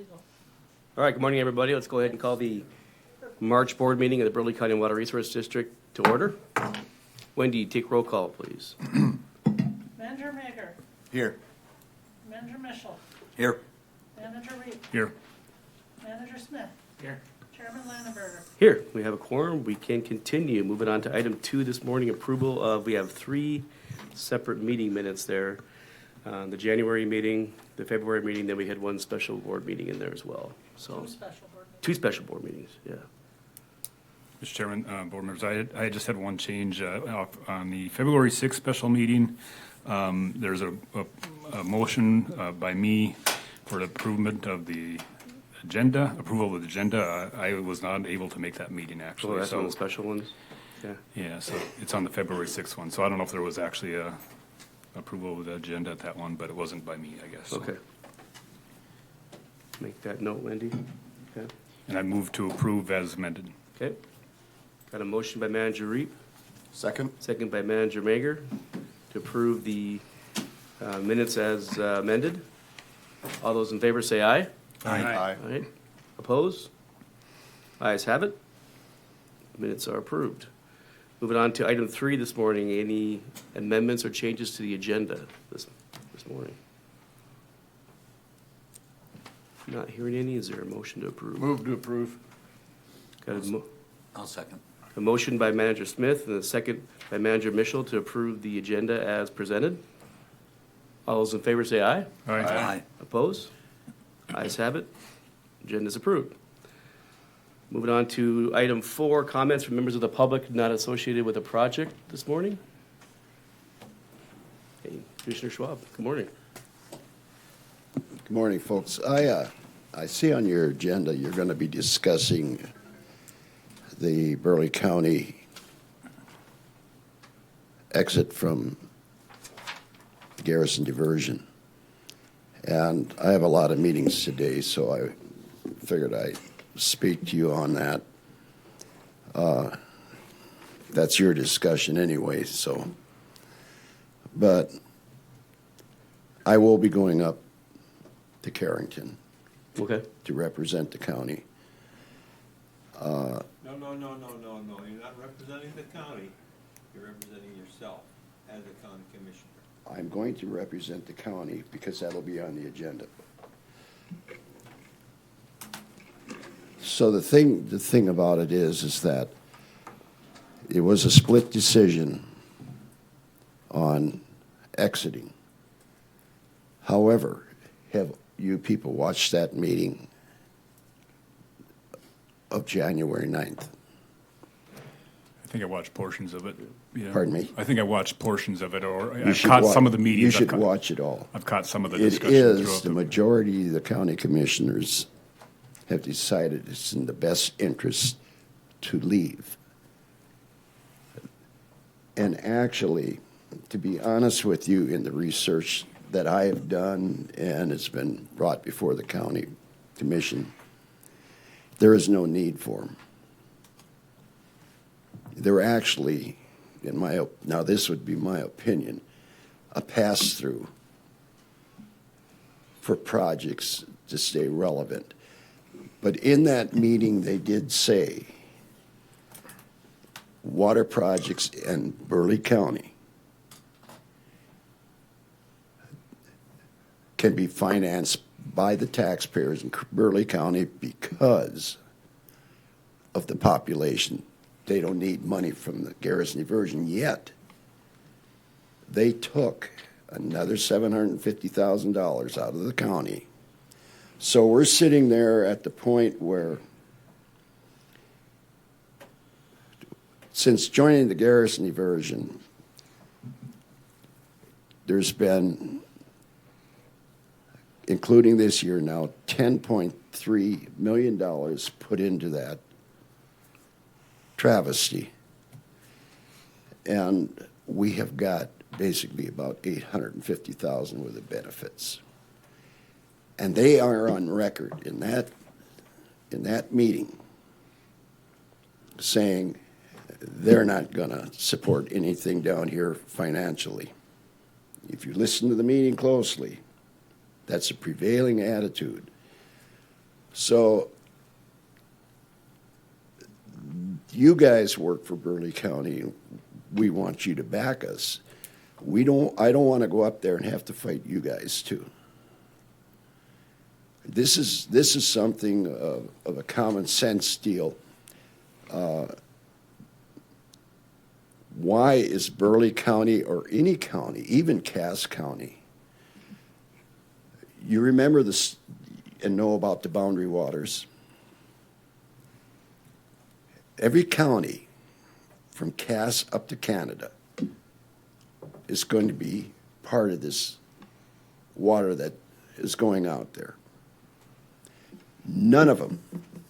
legal. All right, good morning, everybody. Let's go ahead and call the March board meeting of the Burleigh County Water Resource District to order. Wendy, take roll call, please. Manager Mager, Here. Manager Mischel, Here. Manager Reed, Here. Manager Smith, Here. Chairman Landenberger. Here, we have a quorum. We can continue. Moving on to item 2 this morning, approval of, we have 3 separate meeting minutes there. The January meeting, the February meeting, then we had 1 special board meeting in there as well. So Two special board meetings. 2 special board meetings, yeah. Mr. Chairman, board members, I just had one change on the February 6th special meeting. There's a motion by me for the improvement of the approval of the agenda. I was not able to make that meeting, actually. Oh, that's So, one of the special ones? Yeah. yeah, so it's on the February 6th one. So I don't know if there was actually a approval of the agenda at that one, but it wasn't by me, I guess. So. Okay. Make that note, Wendy. Okay. And I move to approve as amended. Okay. Got a motion by Manager Reap, Second. second by Manager Mager to approve the minutes as amended. All those in favor say aye. Aye. Aye. Oppose? Ayes have it. Minutes are approved. Moving on to item 3 this morning, any amendments or changes to the agenda this morning? Not hearing any, is there a motion to approve? Move to approve. Got I'll second. a motion by Manager Smith and a second by Manager Mischel to approve the agenda as presented. All those in favor say aye. All right. Aye. Oppose? Ayes have it. Agenda is approved. Moving on to item 4, comments from members of the public not associated with the project this morning. Hey, Commissioner Schwab, good morning. Good morning, folks. I see on your agenda you're going to be discussing the Burleigh County exit from Garrison Diversion. And I have a lot of meetings today, so I figured I'd speak to you on that. That's your discussion anyway, so. But I will be going up to Carrington Okay. to represent the county. No. You're not representing the county. You're representing yourself as a county commissioner. I'm going to represent the county because that'll be on the agenda. So the thing about it is that it was a split decision on exiting. However, have you people watched that meeting of January 9th? I think I watched portions of it. Yeah. Pardon me? I think I watched portions of it, or You I've should caught wa- some of the meetings. You I've should caught- watch it all. I've caught some of the It discussion is, throughout the majority of the county commissioners have decided it's in the best interest to leave. And actually, to be honest with you, in the research that I have done and it's been brought before the county commission, there is no need for them. They're actually, now this would be my opinion, a pass-through for projects to stay relevant. But in that meeting, they did say water projects in Burleigh County can be financed by the taxpayers in Burleigh County because of the population. They don't need money from the Garrison Diversion yet. They took another $750,000 out of the county. So we're sitting there at the point where, since joining the Garrison Diversion, there's been, including this year now, $10.3 million put into that travesty. And we have got basically about $850,000 worth of benefits. And they are on record in that meeting saying they're not going to support anything down here financially. If you listen to the meeting closely, that's a prevailing attitude. So you guys work for Burleigh County. We want you to back us. I don't want to go up there and have to fight you guys too. This is something of a common sense deal. Why is Burleigh County or any county, even Cass County? You remember this and know about the boundary waters. Every county from Cass up to Canada is going to be part of this water that is going out there. None of them,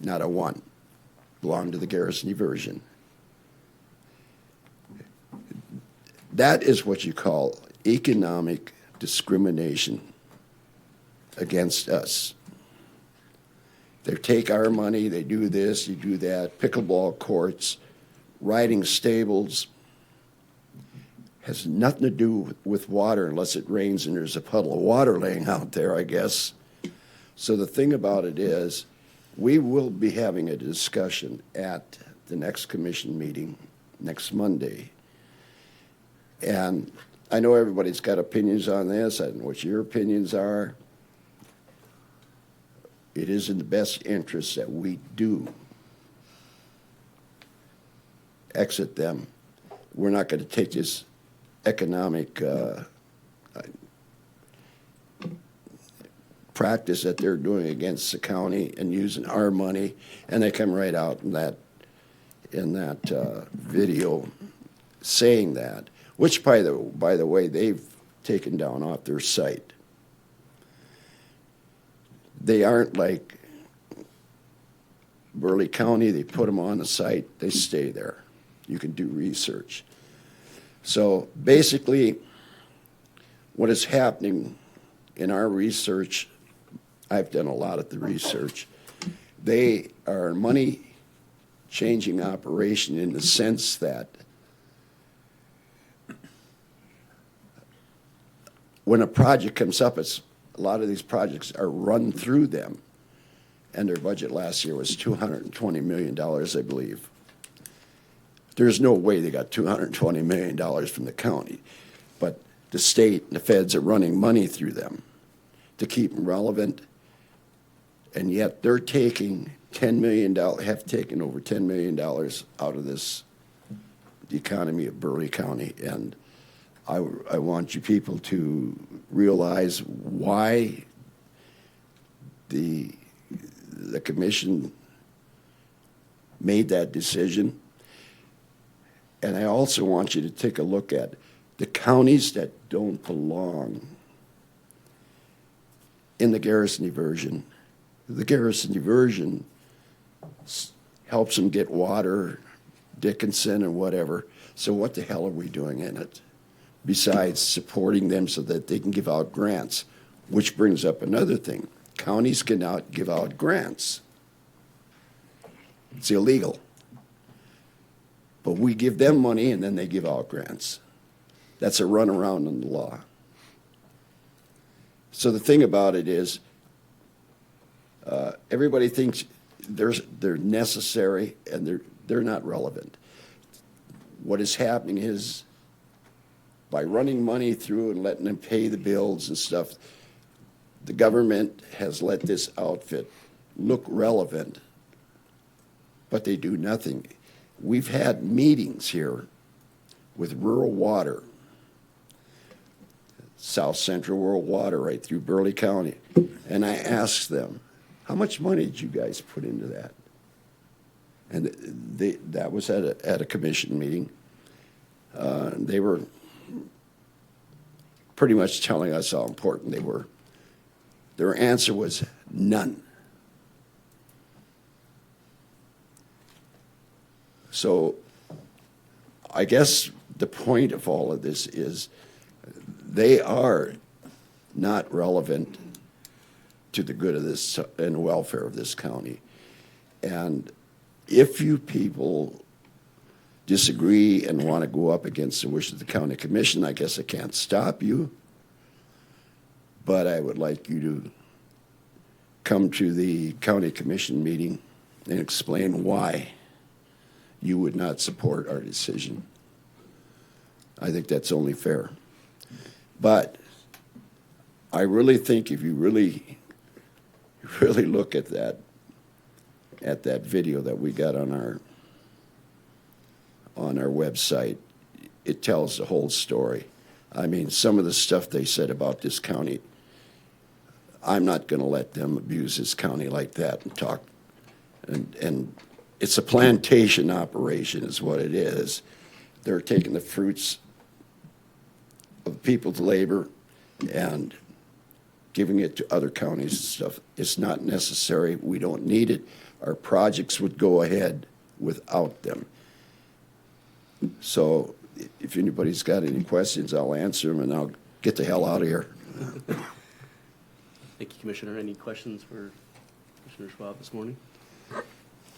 not a one, belong to the Garrison Diversion. That is what you call economic discrimination against us. They take our money, they do this, you do that, pickleball courts, riding stables. Has nothing to do with water unless it rains and there's a puddle of water laying out there, I guess. So the thing about it is, we will be having a discussion at the next commission meeting next Monday. And I know everybody's got opinions on this. I don't know what your opinions are. It is in the best interest that we do exit them. We're not going to take this economic practice that they're doing against the county and using our money, and they come right out in that video saying that, which by the way they've taken down off their site. They aren't like Burleigh County. They put them on the site, they stay there. You can do research. So basically, what is happening in our research, I've done a lot of the research, they are a money-changing operation in the sense that when a project comes up, a lot of these projects are run through them, and their budget last year was $220 million, I believe. There's no way they got $220 million from the county, but the state and the feds are running money through them to keep them relevant, and yet they're taking $10 million, have taken over $10 million out of the economy of Burleigh County, and I want you people to realize why the commission made that decision. And I also want you to take a look at the counties that don't belong in the Garrison Diversion. The Garrison Diversion helps them get water, Dickinson and whatever. So what the hell are we doing in it? Besides supporting them so that they can give out grants, which brings up another thing. Counties cannot give out grants. It's illegal. But we give them money and then they give out grants. That's a runaround in the law. So the thing about it is, everybody thinks they're necessary and they're not relevant. What is happening is, by running money through and letting them pay the bills and stuff, the government has let this outfit look relevant, but they do nothing. We've had meetings here with rural water, South Central Rural Water, right through Burleigh County, and I asked them, how much money did you guys put into that? And that was at a commission meeting. They were pretty much telling us how important they were. Their answer was none. So I guess the point of all of this is they are not relevant to the good of this and welfare of this county. And if you people disagree and want to go up against the wish of the county commission, I guess I can't stop you. But I would like you to come to the county commission meeting and explain why you would not support our decision. I think that's only fair. But I really think if you really look at that video that we got on our website, it tells the whole story. I mean, some of the stuff they said about this county, I'm not going to let them abuse this county like that and talk. And it's a plantation operation is what it is. They're taking the fruits of people's labor and giving it to other counties and stuff. It's not necessary. We don't need it. Our projects would go ahead without them. So if anybody's got any questions, I'll answer them, and I'll get the hell out of here. Thank you, Commissioner. Any questions for Commissioner Schwab this morning?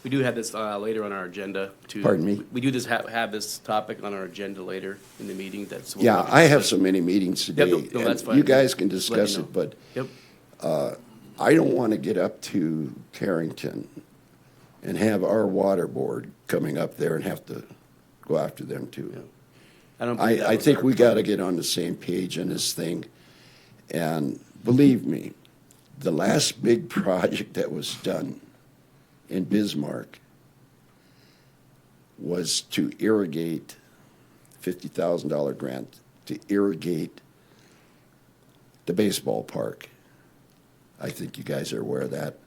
We do have this later on our agenda. Pardon me? We do have this topic on our agenda later in the meeting. That's Yeah, I have so many meetings today. Yep, no, that's and fine. you guys can Just let me discuss know. it, but Yep. I don't want to get up to Carrington and have our water board coming up there and have to go after them too. Yeah. I don't believe that I was think our we got to plan. get on the same page on this thing. And believe me, the last big project that was done in Bismarck was to irrigate, $50,000 grant to irrigate the baseball park. I think you guys are aware of that.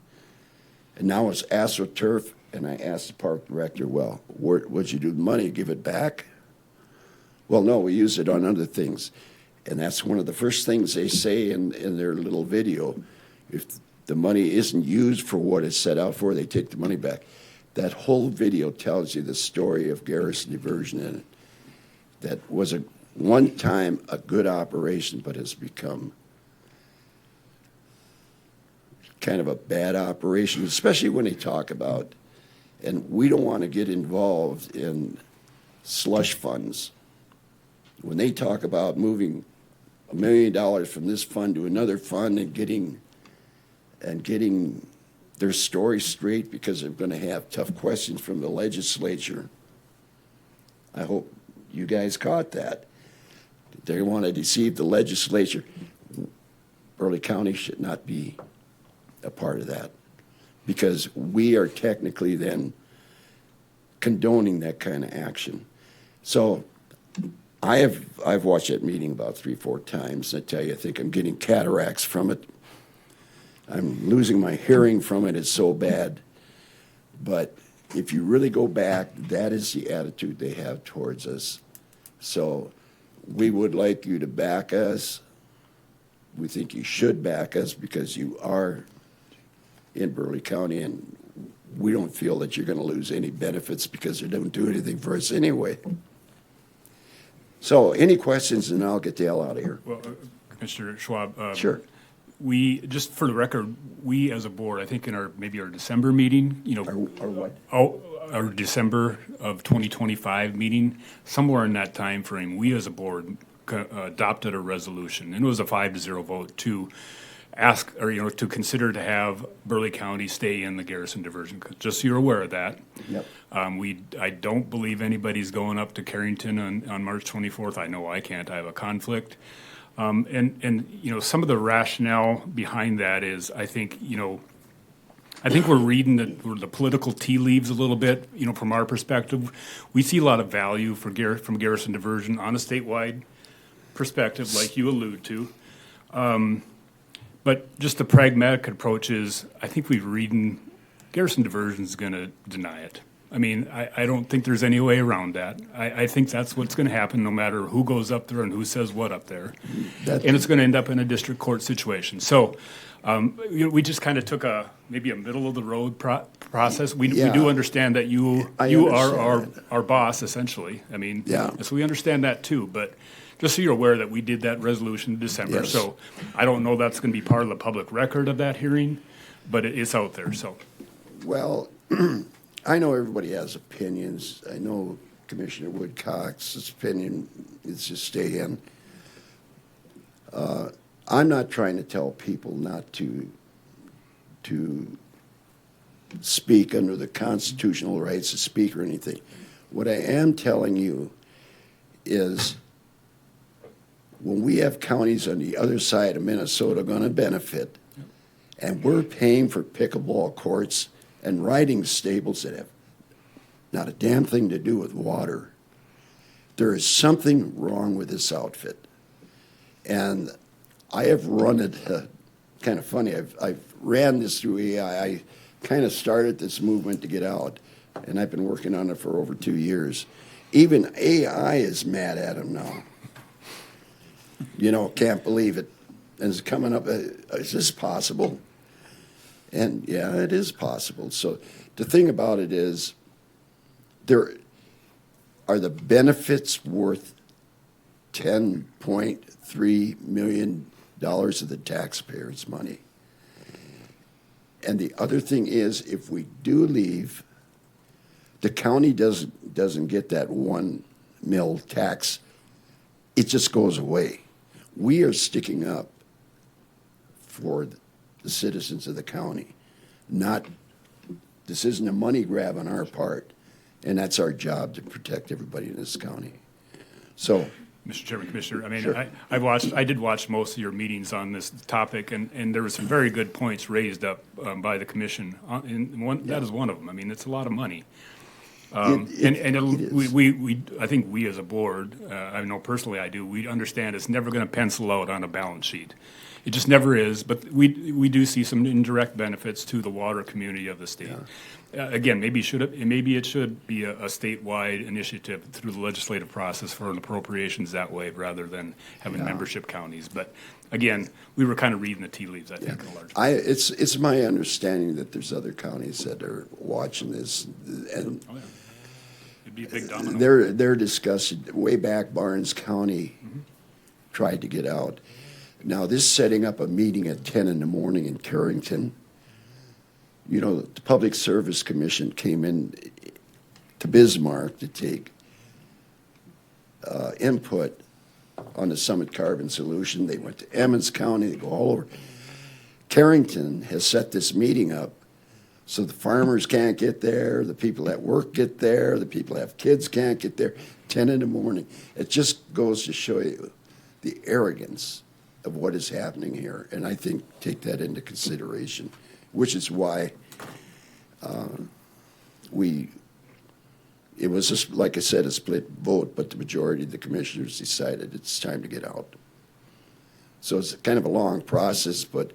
And now it's AstroTurf, and I asked the park director, well, what'd you do with the money? Give it back? Well, no, we use it on other things. And that's one of the first things they say in their little video. If the money isn't used for what it's set out for, they take the money back. That whole video tells you the story of Garrison Diversion in it. That was one time a good operation, but has become kind of a bad operation, especially when they talk about, and we don't want to get involved in slush funds. When they talk about moving $1 million from this fund to another fund and getting their story straight because they're going to have tough questions from the legislature. I hope you guys caught that. They want to deceive the legislature. Burleigh County should not be a part of that because we are technically then condoning that kind of action. So I've watched that meeting about 3-4 times. I tell you, I think I'm getting cataracts from it. I'm losing my hearing from it. It's so bad. But if you really go back, that is the attitude they have towards us. So we would like you to back us. We think you should back us because you are in Burleigh County, and we don't feel that you're going to lose any benefits because they don't do anything for us anyway. So any questions, and I'll get the hell out of here. Well, Commissioner Schwab. Sure. We, just for the record, we as a board, I think in maybe our December meeting, Or what? our December of 2025 meeting, somewhere in that time frame, we as a board adopted a resolution, and it was a 5-0 vote to ask, or to consider to have Burleigh County stay in the Garrison Diversion. Just so you're aware of that. Yep. I don't believe anybody's going up to Carrington on March 24th. I know I can't. I have a conflict. And some of the rationale behind that is, I think we're reading the political tea leaves a little bit, from our perspective. We see a lot of value from Garrison Diversion on a statewide perspective, like you allude to. But just the pragmatic approach is, I think we've reading Garrison Diversion is going to deny it. I mean, I don't think there's any way around that. I think that's what's going to happen no matter who goes up there and who says what up there. And it's going to end up in a district court situation. So we just kind of took maybe a middle-of-the-road process. We do understand that you are our boss, essentially. I mean, Yeah. so we understand that too. But just so you're aware that we did that resolution in December. Yes. So I don't know that's going to be part of the public record of that hearing, but it's out there, so. Well, I know everybody has opinions. I know Commissioner Woodcock's opinion is to stay in. I'm not trying to tell people not to to speak under the constitutional rights to speak or anything. What I am telling you is when we have counties on the other side of Minnesota going to benefit, and we're paying for pickleball courts and riding stables that have not a damn thing to do with water, there is something wrong with this outfit. And I have run it, kind of funny, I've ran this through AI. I kind of started this movement to get out, and I've been working on it for over 2 years. Even AI is mad at him now. You know, can't believe it. And it's coming up, is this possible? And yeah, it is possible. So the thing about it is, are the benefits worth $10.3 million of the taxpayers' money? And the other thing is, if we do leave, the county doesn't get that 1 mil tax. It just goes away. We are sticking up for the citizens of the county. This isn't a money grab on our part, and that's our job to protect everybody in this county. So, Mr. Chairman, Commissioner, I mean, Sure. I did watch most of your meetings on this topic, and there were some very good points raised up by the commission. That is one of them. I mean, it's a lot of money. I think we as a board, I know personally I do, we understand it's never going to pencil out on a balance sheet. It just never is, but we do see some indirect benefits to the water community of the state. Again, maybe it should be a statewide initiative through the legislative process for an appropriations that way rather than having membership counties. But again, we were kind of reading the tea leaves, I think, in a large part. it's my understanding that there's other counties that are watching this, and It'd be a big domino. they're discussing. Way back, Barnes County tried to get out. Now, this setting up a meeting at 10 in the morning in Carrington, you know, the Public Service Commission came in to Bismarck to take input on the Summit Carbon Solution. They went to Emmons County, they go all over. Carrington has set this meeting up so the farmers can't get there, the people at work get there, the people that have kids can't get there, 10 in the morning. It just goes to show you the arrogance of what is happening here, and I think take that into consideration, which is why it was, just, like I said, a split vote, but the majority of the commissioners decided it's time to get out. So it's kind of a long process, but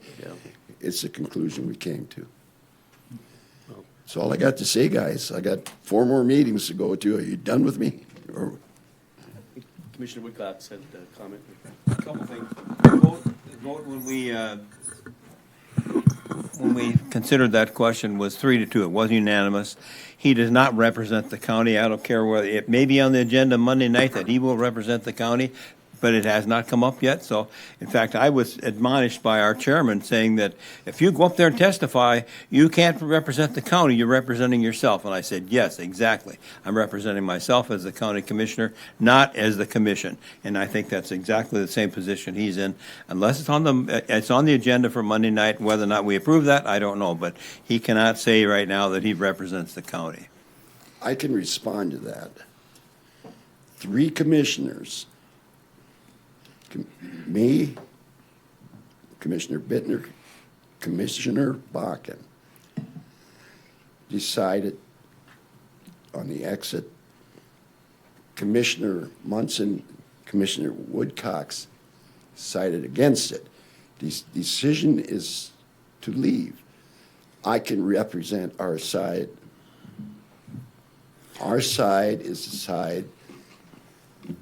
it's the conclusion we came to. That's all I got to say, guys. I got 4 more meetings to go to. Are you done with me? Or Commissioner Woodcock said a comment. A couple things. The vote when we considered that question was 3-2. It wasn't unanimous. He does not represent the county. I don't care whether it may be on the agenda Monday night that he will represent the county, but it has not come up yet. So, in fact, I was admonished by our chairman saying that if you go up there and testify, you can't represent the county, you're representing yourself. And I said, yes, exactly. I'm representing myself as the county commissioner, not as the commission. And I think that's exactly the same position he's in. Unless it's on the agenda for Monday night, whether or not we approve that, I don't know. But he cannot say right now that he represents the county. I can respond to that. 3 commissioners, me, Commissioner Bittner, Commissioner Bakken, decided on the exit. Commissioner Munson, Commissioner Woodcox decided against it. The decision is to leave. I can represent our side. Our side is the side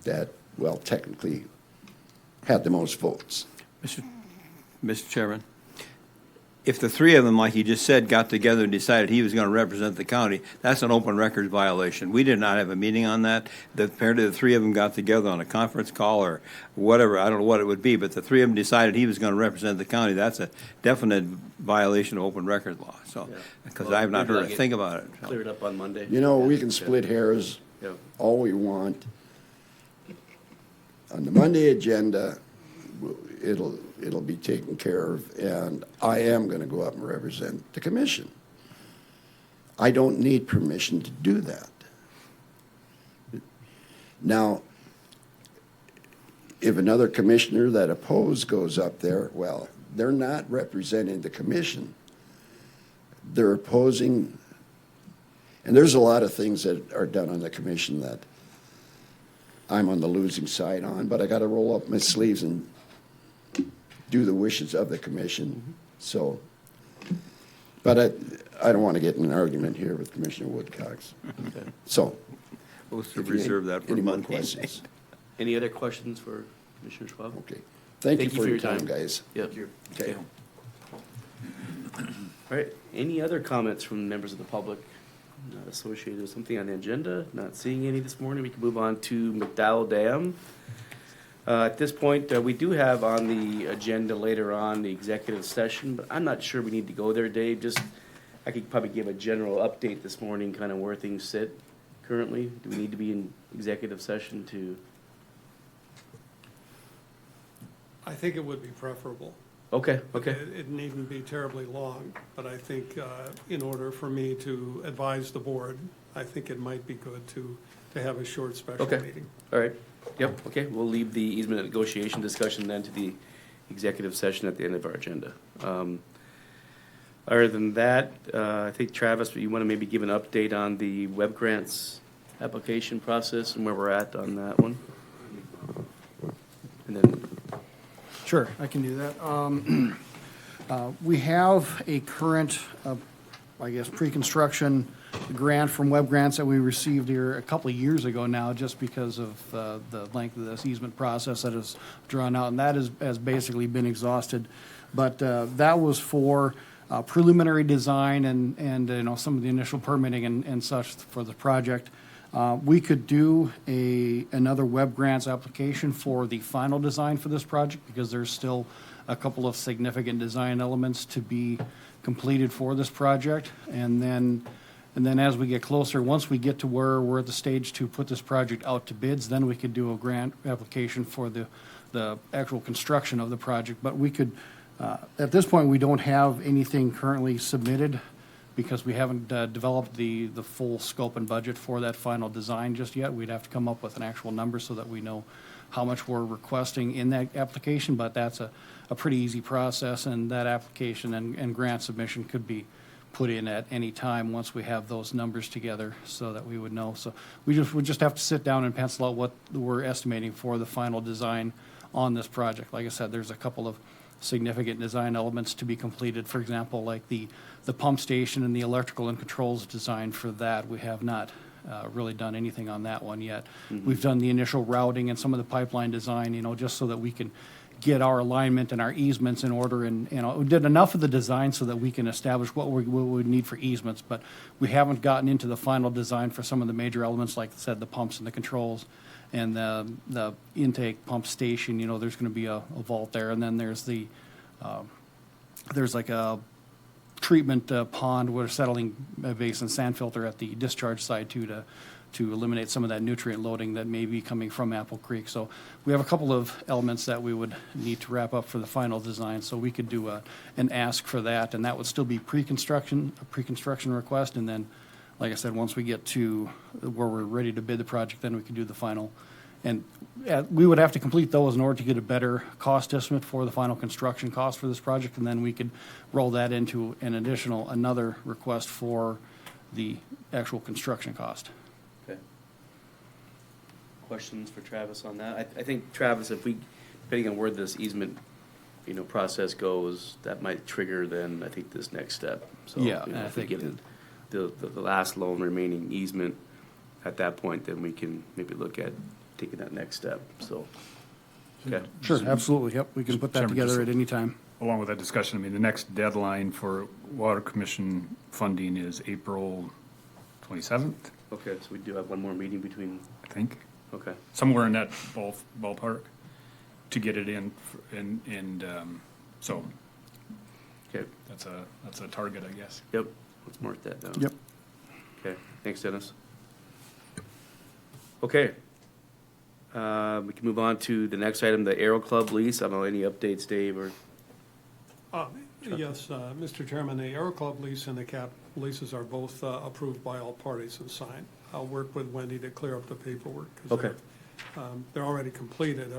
that, well, technically had the most votes. Mr. Chairman, if the 3 of them, like you just said, got together and decided he was going to represent the county, that's an open records violation. We did not have a meeting on that. Apparently the 3 of them got together on a conference call or whatever. I don't know what it would be, but the 3 of them decided he was going to represent the county. That's a definite violation of open records law. So, because Well, I have not maybe heard I'll a get thing about it. Clear it up on Monday. You know, we can split hairs Yeah. all we want. On the Monday agenda, it'll be taken care of, and I am gonna go up and represent the commission. I don't need permission to do that. Now, if another commissioner that opposed goes up there, well, they're not representing the commission. They're opposing, and there's a lot of things that are done on the commission that I'm on the losing side on, but I gotta roll up my sleeves and do the wishes of the commission, so. But I don't wanna get in an argument here with Commissioner Woodcox. So, We'll if you reserve that for any more Monday. questions? Any other questions for Commissioner Schwab? Okay. Thank you for your time, guys. Yep. Okay. All right, any other comments from members of the public not associated with something on the agenda? Not seeing any this morning. We can move on to McDowell Dam. At this point, we do have on the agenda later on the executive session, but I'm not sure we need to go there, Dave. Just, I could probably give a general update this morning, kind of where things sit currently. Do we need to be in executive session to? I think it would be preferable. Okay. It needn't be terribly long, but I think in order for me to advise the board, I think it might be good to have a short special Okay. meeting. All right, yep, okay, we'll leave the easement negotiation discussion then to the executive session at the end of our agenda. Other than that, I think Travis, you want to maybe give an update on the web grants application process and where we're at on that one? And then, Sure, I can do that. We have a current, I guess, pre-construction grant from Web Grants that we received here a couple of years ago now, just because of the length of this easement process that is drawn out, and that has basically been exhausted. But that was for preliminary design and you know, some of the initial permitting and such for the project. We could do another Web Grants application for the final design for this project, because there's still a couple of significant design elements to be completed for this project. And then as we get closer, once we get to where we're at the stage to put this project out to bids, then we could do a grant application for the actual construction of the project. But we could, at this point, we don't have anything currently submitted, because we haven't developed the full scope and budget for that final design just yet. We'd have to come up with an actual number so that we know how much we're requesting in that application, but that's a pretty easy process, and that application and grant submission could be put in at any time once we have those numbers together, so that we would know. So we just have to sit down and pencil out what we're estimating for the final design on this project. Like I said, there's a couple of significant design elements to be completed. For example, like the pump station and the electrical and controls design for that. We have not really done anything on that one yet. Mm-hmm. We've done the initial routing and some of the pipeline design, you know, just so that we can get our alignment and our easements in order, and, you know, we did enough of the design so that we can establish what we would need for easements, but we haven't gotten into the final design for some of the major elements, like I said, the pumps and the controls. And the intake pump station, you know, there's going to be a vault there, and then there's there's like a treatment pond with a settling basin sand filter at the discharge side too, to eliminate some of that nutrient loading that may be coming from Apple Creek. So we have a couple of elements that we would need to wrap up for the final design. So we could do an ask for that, and that would still be a pre-construction request, and then, like I said, once we get to where we're ready to bid the project, then we can do the final. And we would have to complete those in order to get a better cost estimate for the final construction cost for this project, and then we could roll that into another request for the actual construction cost. okay. Questions for Travis on that? I think, Travis, if we, depending on where this easement, you know, process goes, that might trigger then, I think, this next step. So, Yeah, you know, and I if we think get the last lone remaining easement at that point, then we can maybe look at taking that next step, so, okay. Sure, absolutely, yep, we can put that Chairman, together just- at any time. Along with that discussion, I mean, the next deadline for Water Commission funding is April 27th, Okay, so we do have one more meeting between, I think, okay, somewhere in that ballpark to get it in, so okay, that's a target, I guess. yep, let's mark that down. Yep. Okay, thanks, Dennis. Okay. We can move on to the next item, the Aero Club lease. I don't know, any updates, Dave, or? Yes, Mr. Chairman, the Aero Club lease and the CAP leases are both approved by all parties and signed. I'll work with Wendy to clear up the paperwork. 'Cause Okay. they're already completed.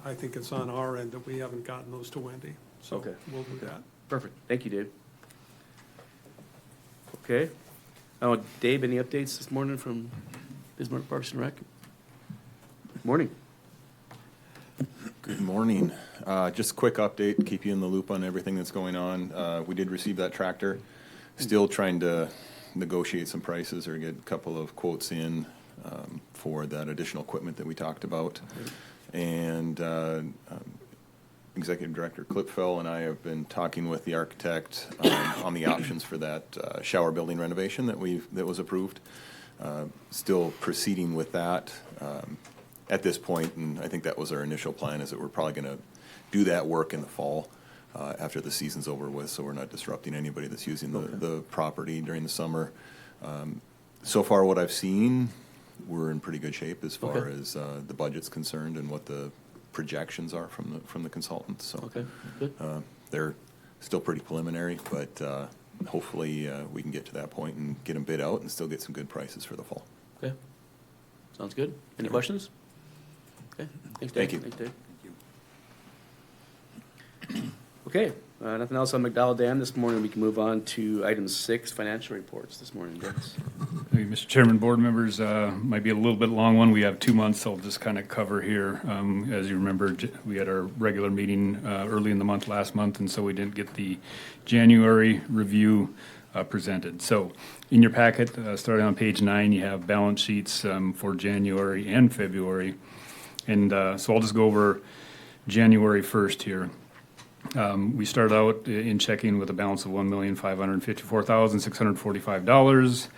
I think it's on our end that we haven't gotten those to Wendy. So Okay. we'll do that. Perfect. Thank you, Dave. Okay. Oh, Dave, any updates this morning from Bismarck Parks and Rec? Morning. Good morning. Just a quick update, keep you in the loop on everything that's going on. We did receive that tractor. Still trying to negotiate some prices or get a couple of quotes in for that additional equipment that we talked about. And Executive Director Klipfel and I have been talking with the architect on the options for that shower building renovation that was approved. Still proceeding with that at this point, and I think that was our initial plan, is that we're probably going to do that work in the fall after the season's over with, so we're not disrupting anybody that's using the property during the summer. So far, what I've seen, we're in pretty good shape as far as the budget's concerned and what the projections are from the consultants. So Okay, good. they're still pretty preliminary, but hopefully we can get to that point and get them bid out and still get some good prices for the fall. Okay. Sounds good. Any questions? Okay. Thanks, Dave. Thank you. Thanks, Dave. Okay, nothing else on McDowell Dam this morning. We can move on to item 6, financial reports this morning, Dennis. Hey, Mr. Chairman, board members, might be a little bit long one. We have 2 months, I'll just kind of cover here. As you remember, we had our regular meeting early in the month last month, and so we didn't get the January review presented. So in your packet, starting on page 9, you have balance sheets for January and February. And so I'll just go over January 1st here. We started out in checking with a balance of $1,554,645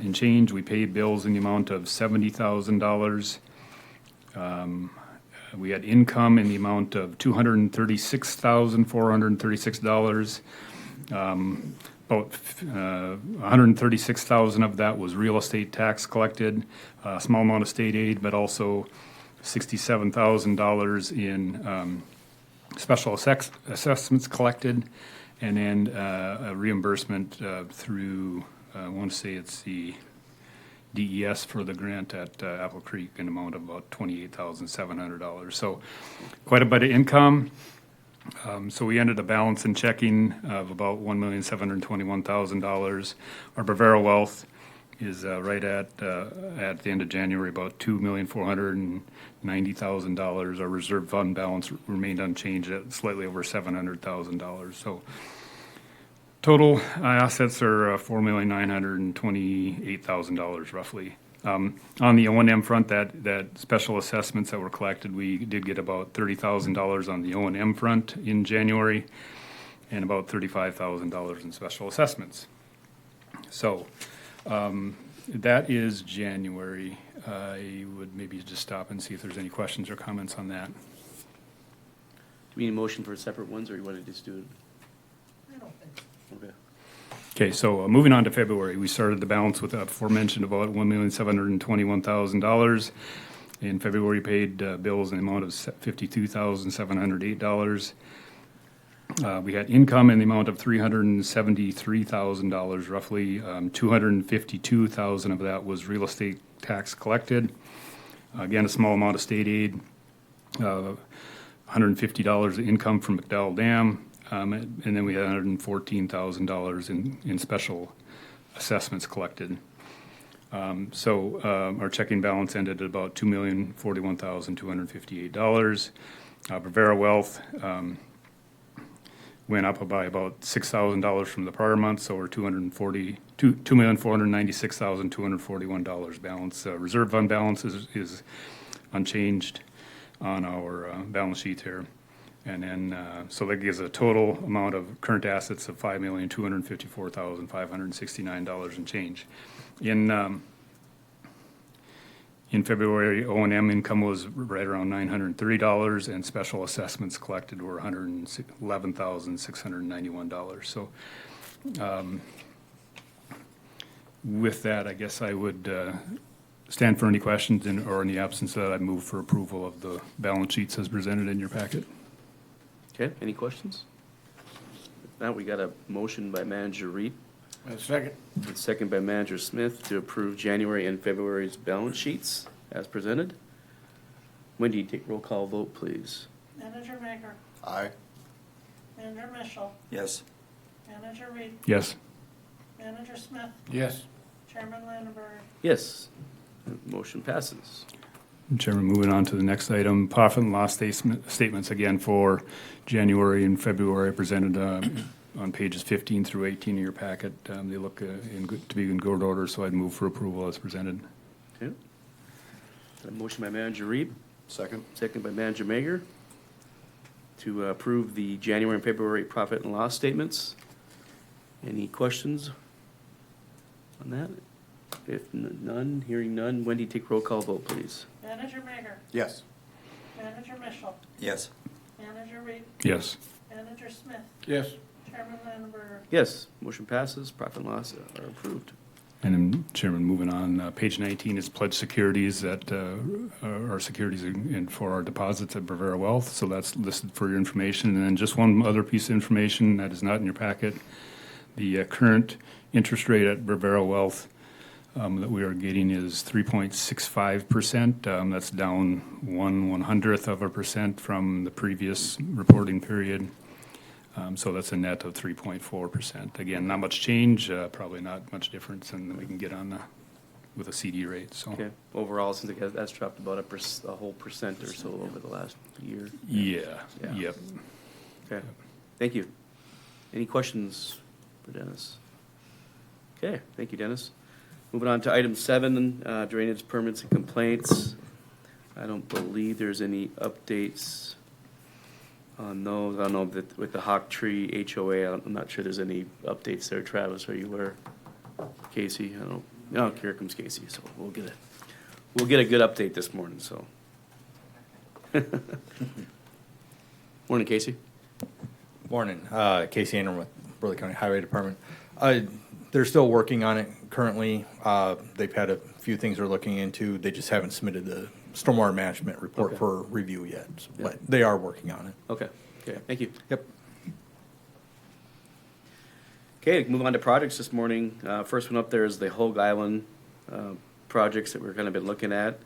in change. We paid bills in the amount of $70,000. We had income in the amount of $236,436. About $136,000 of that was real estate tax collected, a small amount of state aid, but also $67,000 in special assessments collected, and then a reimbursement through, I want to say it's the DES for the grant at Apple Creek, in amount of about $28,700. So quite a bit of income. So we ended a balance in checking of about $1,721,000. Our Bavaro wealth is right at the end of January, about $2,490,000. Our reserve fund balance remained unchanged at slightly over $700,000. So total assets are $4,928,000 roughly. On the O&M front, that special assessments that were collected, we did get about $30,000 on the O&M front in January, and about $35,000 in special assessments. So that is January. I would maybe just stop and see if there's any questions or comments on that. Do we need a motion for separate ones, or you want to just do it? I don't think so. Okay. Okay, so moving on to February, we started the balance with aforementioned about $1,721,000. In February, paid bills in the amount of $52,708. We had income in the amount of $373,000 roughly. $252,000 of that was real estate tax collected. Again, a small amount of state aid. $150 income from McDowell Dam. And then we had $114,000 in special assessments collected. So our checking balance ended at about $2,041,258. Bavaro wealth went up by about $6,000 from the prior month, so we're $2,496,241 balance. Reserve fund balance is unchanged on our balance sheet here. And then, so that gives a total amount of current assets of $5,254,569 and change. In February, O&M income was right around $930, and special assessments collected were $111,691. So, with that, I guess I would stand for any questions, or in the absence of that, I move for approval of the balance sheets as presented in your packet. Okay, any questions? Now, we got a motion by Manager Reed, Second. and second by Manager Smith to approve January and February's balance sheets as presented. Wendy, take roll call vote, please. Manager Maker, Aye. Manager Mitchell, Yes. Manager Reed, Yes. Manager Smith, Yes. Chairman Landenberg. Yes, motion passes. Chairman, moving on to the next item, profit and loss statements again for January and February presented on pages 15 through 18 of your packet. They look to be in good order, so I'd move for approval as presented. Okay. A motion by Manager Reed, Second. second by Manager Mager to approve the January and February profit and loss statements. Any questions on that? If none, hearing none, Wendy, take roll call vote, please. Manager Maker, Yes. Manager Mitchell, Yes. Manager Reed, Yes. Manager Smith, Yes. Chairman Landenberg. Yes, motion passes, profit and loss are approved. And then, Chairman, moving on, page 19 is pledged securities that are securities for our deposits at Bravera Wealth, so that's listed for your information. And then just one other piece of information that is not in your packet, the current interest rate at Bravera Wealth that we are getting is 3.65%. That's down 1/100% from the previous reporting period. So that's a net of 3.4%. Again, not much change, probably not much difference than we can get on with a CD rate, so. Okay, overall, since that's dropped about a whole percent or so over the last year. Yeah, Yeah. yep. Okay, thank you. Any questions for Dennis? Okay, thank you, Dennis. Moving on to item 7, drainage permits and complaints. I don't believe there's any updates on those. I don't know that with the Hawk Tree HOA, I'm not sure there's any updates there. Travis, are you aware? Casey, I don't, oh, here comes Casey, so we'll get a good update this morning, so. Morning, Casey. Morning, Casey Ingram with Burleigh County Highway Department. They're still working on it currently. They've had a few things they're looking into. They just haven't submitted the stormwater management report Okay. for review yet, Yeah. but they are working on it. Okay, thank you. Yep. Okay, move on to projects this morning. First one up there is the Hogue Island projects that we're kind of been looking at.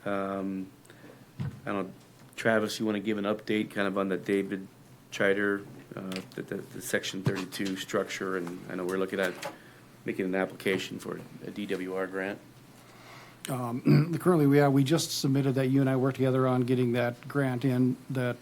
I don't know, Travis, you want to give an update kind of on the David Chider, the Section 32 structure, and I know we're looking at making an application for a DWR grant. Currently, we just submitted that. You and I worked together on getting that grant in, that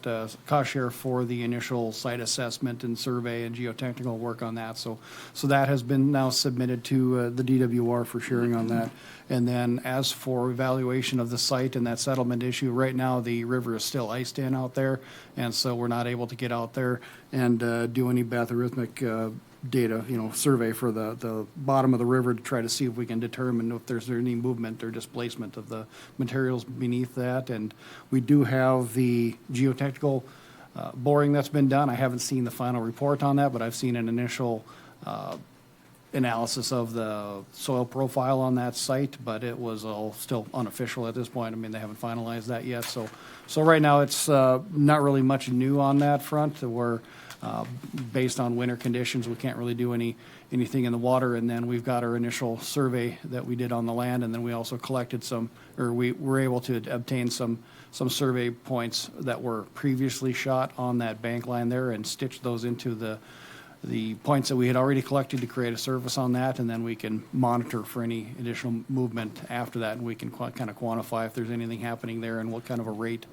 cost share for the initial site assessment and survey and geotechnical work on that. So that has been now submitted to the DWR for sharing on that. And then as for evaluation of the site and that settlement issue, right now the river is still iced in out there, and so we're not able to get out there and do any bathyrythmic data, survey for the bottom of the river to try to see if we can determine if there's any movement or displacement of the materials beneath that. And we do have the geotechnical boring that's been done. I haven't seen the final report on that, but I've seen an initial analysis of the soil profile on that site, but it was all still unofficial at this point. I mean, they haven't finalized that yet. So right now it's not really much new on that front. We're based on winter conditions, we can't really do anything in the water. And then we've got our initial survey that we did on the land, and then we also collected we were able to obtain some survey points that were previously shot on that bank line there and stitched those into the points that we had already collected to create a surface on that, and then we can monitor for any additional movement after that, and we can kind of quantify if there's anything happening there and what kind of a rate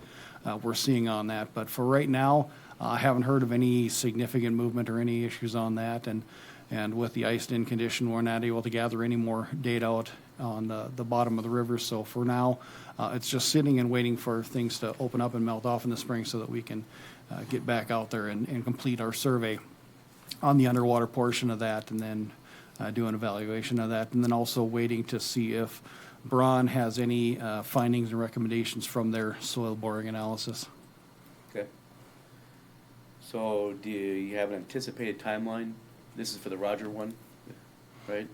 we're seeing on that. But for right now, I haven't heard of any significant movement or any issues on that, and with the iced-in condition, we're not able to gather any more data out on the bottom of the river. So for now, it's just sitting and waiting for things to open up and melt off in the spring so that we can get back out there and complete our survey on the underwater portion of that, and then do an evaluation of that, and then also waiting to see if Braun has any findings and recommendations from their soil boring analysis. Okay. So do you have an anticipated timeline? This is for the Roger one, right?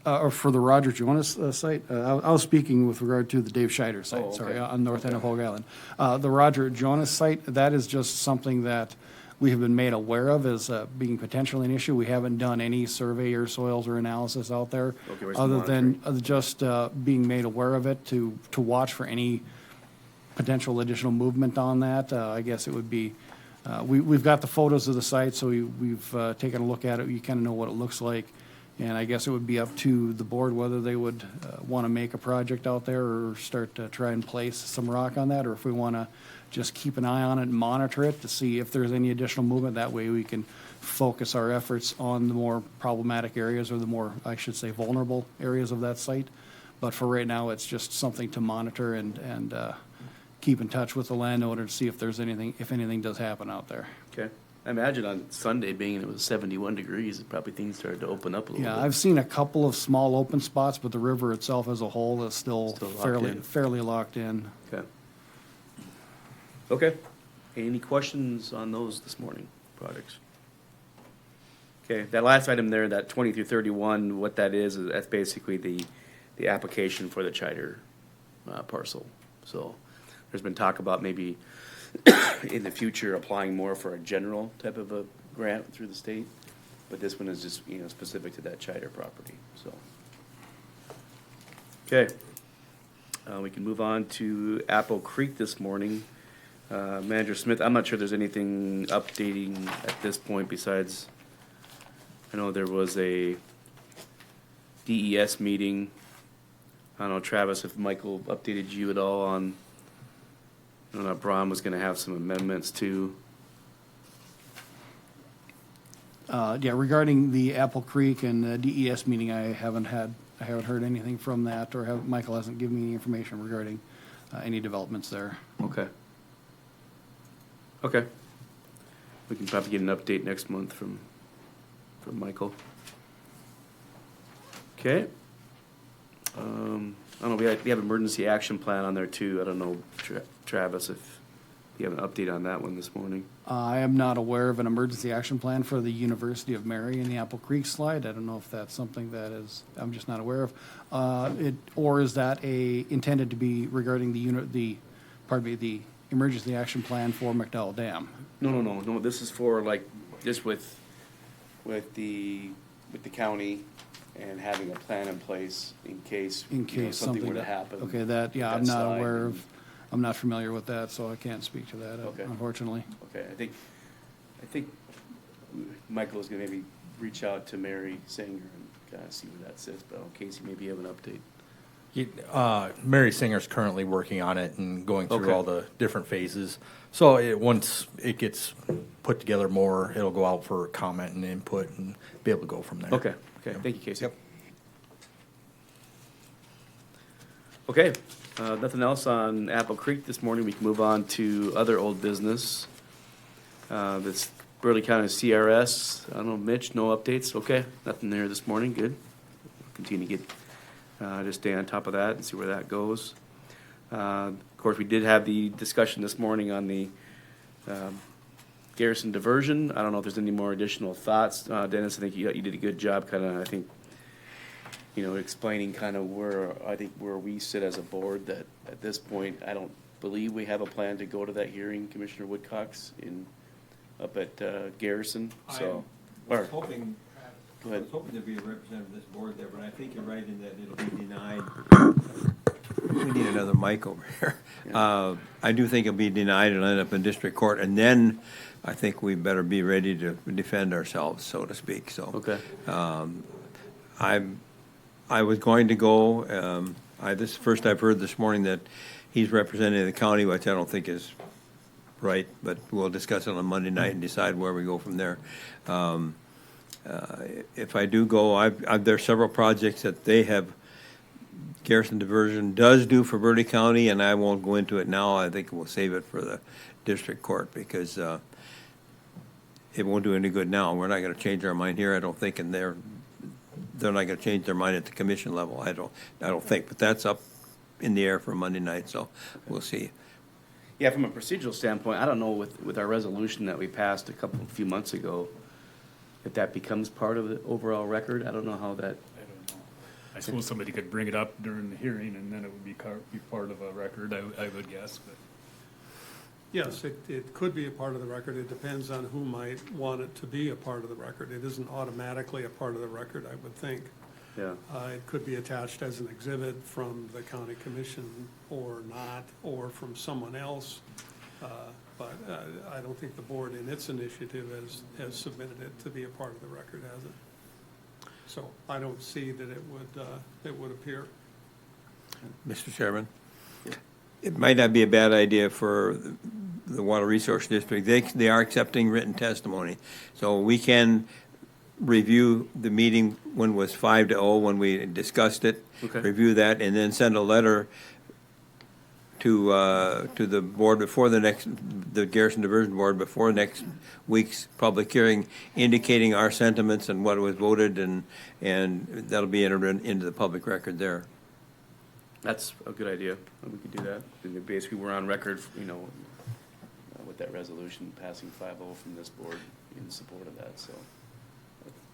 or for the Roger Jonas site. I was speaking with regard to the Dave Scheider site, Oh, okay. sorry, on north end of Hogue Island. The Roger Jonas site, that is just something that we have been made aware of as being potentially an issue. We haven't done any survey or soils or analysis out there, Okay, we're just other than just being made aware of it to watch for any potential additional movement on that. I guess it would be, we've got the photos of the site, so we've taken a look at it. You kind of know what it looks like. And I guess it would be up to the board whether they would want to make a project out there or start to try and place some rock on that, or if we want to just keep an eye on it and monitor it to see if there's any additional movement. That way we can focus our efforts on the more problematic areas, or the more, I should say, vulnerable areas of that site. But for right now, it's just something to monitor and keep in touch with the landowner to see if there's anything, if anything does happen out there. Okay. I imagine on Sunday, being it was 71 degrees, probably things started to open up a little bit. Yeah, I've seen a couple of small open spots, but the river itself as a whole is still Still locked in. fairly locked in. Okay. Okay. Any questions on those this morning, projects? Okay, that last item there, that 20 through 31, what that is that's basically the application for the Chider parcel. So there's been talk about maybe in the future applying more for a general type of a grant through the state, but this one is just, specific to that Chider property, so. Okay. We can move on to Apple Creek this morning. Manager Smith, I'm not sure there's anything updating at this point besides, I know there was a DES meeting. I don't know, Travis, if Michael updated you at all on, I don't know, Braun was gonna have some amendments too. Yeah, regarding the Apple Creek and the DES meeting, I haven't heard anything from that, or Michael hasn't given me any information regarding any developments there. Okay. Okay. We can probably get an update next month from Michael. Okay. I don't know, we have emergency action plan on there too. I don't know, Travis, if you have an update on that one this morning. I am not aware of an emergency action plan for the University of Mary in the Apple Creek slide. I don't know if that's something that is, I'm just not aware of. Or is that intended to be regarding the emergency action plan for McDowell Dam? No, this is for like, just with the county and having a plan in place in case, something were to happen. Okay, I'm that not slide aware and- of, I'm not familiar with that, so I can't speak to that, Okay. unfortunately. Okay, I think Michael is gonna maybe reach out to Mary Sanger and kind of see where that sits, but in case you maybe have an update. Mary Singer's currently working on it and going through Okay. all the different phases. So once it gets put together more, it'll go out for comment and input and be able to go from there. Okay, thank you, Casey. Yep. Okay, nothing else on Apple Creek this morning. We can move on to other old business. This Burleigh County CRS, I don't know, Mitch, no updates? Okay, nothing there this morning, good. Continue to get, just stay on top of that and see where that goes. Of course, we did have the discussion this morning on the Garrison diversion. I don't know if there's any more additional thoughts. Dennis, I think you did a good job, kind of, I think, explaining kind of where we sit as a board, that at this point, I don't believe we have a plan to go to that hearing, Commissioner Woodcox, up at Garrison, so. I was hoping, Go ahead. I was hoping there'd be a representative of this board there, but I think you're right in that it'll be denied. We need another mic over here. I do think it'll be denied and end up in district court, and then I think we better be ready to defend ourselves, so to speak, so. Okay. I was going to go, this is the first I've heard this morning that he's representing the county, which I don't think is right, but we'll discuss it on Monday night and decide where we go from there. If I do go, there's several projects that they have, Garrison Diversion does do for Burleigh County, and I won't go into it now. I think we'll save it for the district court, because it won't do any good now. We're not gonna change our mind here, I don't think, and they're not gonna change their mind at the commission level, I don't think, but that's up in the air for Monday night, so we'll see. Yeah, from a procedural standpoint, I don't know with our resolution that we passed a few months ago, if that becomes part of the overall record. I don't know how that. I suppose somebody could bring it up during the hearing, and then it would be part of a record, I would guess, but. Yes, it could be a part of the record. It depends on who might want it to be a part of the record. It isn't automatically a part of the record, I would think. Yeah. It could be attached as an exhibit from the county commission or not, or from someone else. But I don't think the board in its initiative has submitted it to be a part of the record, has it? So I don't see that it would appear. Mr. Chairman, it might not be a bad idea for the Water Resource District. They are accepting written testimony. So we can review the meeting when it was 5-0, when we discussed it. Okay. Review that, and then send a letter to the board before the Garrison Diversion Board before next week's public hearing, indicating our sentiments and what was voted, and that'll be entered into the public record there. That's a good idea. We could do that. And basically, we're on record, with that resolution passing 5-0 from this board in support of that, so.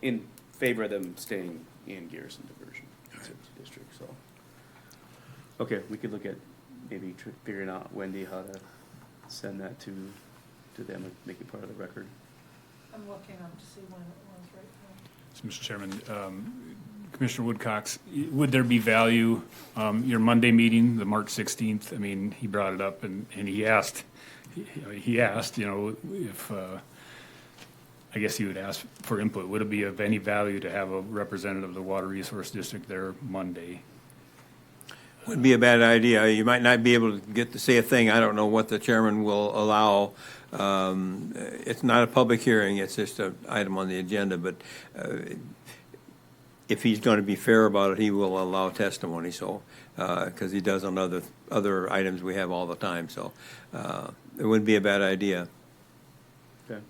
In favor of them staying in Garrison Diversion District, so. Okay, we could look at maybe figuring out, Wendy, how to send that to them and make it part of the record. I'm looking up to see when it was right now. So, Mr. Chairman, Commissioner Woodcox, would there be value, your Monday meeting, the March 16th, I mean, he brought it up and he asked, if, I guess he would ask for input, would it be of any value to have a representative of the Water Resource District there Monday? Wouldn't be a bad idea. You might not be able to get to say a thing. I don't know what the chairman will allow. It's not a public hearing, it's just an item on the agenda, but if he's going to be fair about it, he will allow testimony, so, because he does on other items we have all the time, so it wouldn't be a bad idea. Okay.